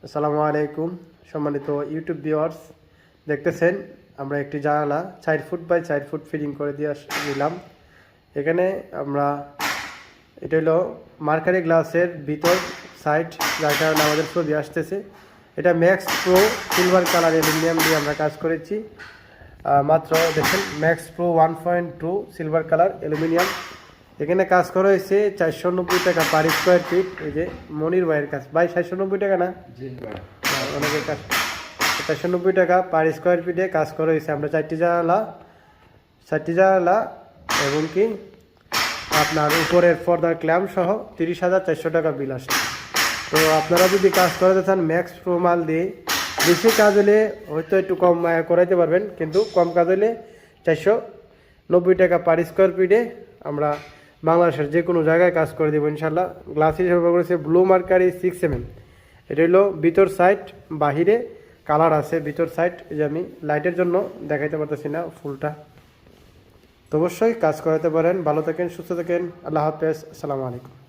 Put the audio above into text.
আসসালামু আলাইকুম সম্মানিত ইউটিউব ভিউয়ার্স, দেখতেছেন আমরা একটি জানালা 4 ফুট বাই 4 ফুট ফিটিং করে দিয়ে নিলাম। এখানে আমরা এটা হলো মার্কারি গ্লাসের ভিতর সাইড, যার কারণে আমাদের ছবি আসতেছে। এটা max pro silver colour aluminium দিয়ে আমরা কাজ করেছি। মাত্র দেখেন max pro 1.2 silver colour aluminium. এখানে কাজ করা হয়েছে 490 টাকা পার স্কোয়ার ফিট। এই যে মনির ভাইয়ের কাজ, ভাই 490 টাকা না? অনেকের কাজ 490 টাকা পার স্কোয়ার ফিটে কাজ করা হয়েছে। আমরা 4টি জানালা এবং কি আপনার উপরের পর্দার ক্ল্যাম্প সহ 30,400 টাকা বিল আসে। তো আপনারা যদি কাজ করাতে চান ম্যাক্স প্রো মাল দিয়ে, বেশি কাজ হলে হয়তো একটু কম করাইতে পারবেন, কিন্তু কম কাজ হলে 490 টাকা পার স্কোয়ার ফিটে আমরা বাংলাদেশের যে কোনো জায়গায় কাজ করে দেবো ইনশাল্লাহ। গ্লাস হিসেবে করেছে ব্লু মার্কারি 6mm। এটা হলো ভিতর সাইড, বাহিরে কালার আছে ভিতর সাইড। এই যে আমি লাইটের জন্য দেখাইতে পারতেছি না ফুলটা। তো অবশ্যই কাজ করাতে পারেন। ভালো থাকেন, সুস্থ থাকেন। আল্লাহ হাফেজ, আসসালামু আলাইকুম।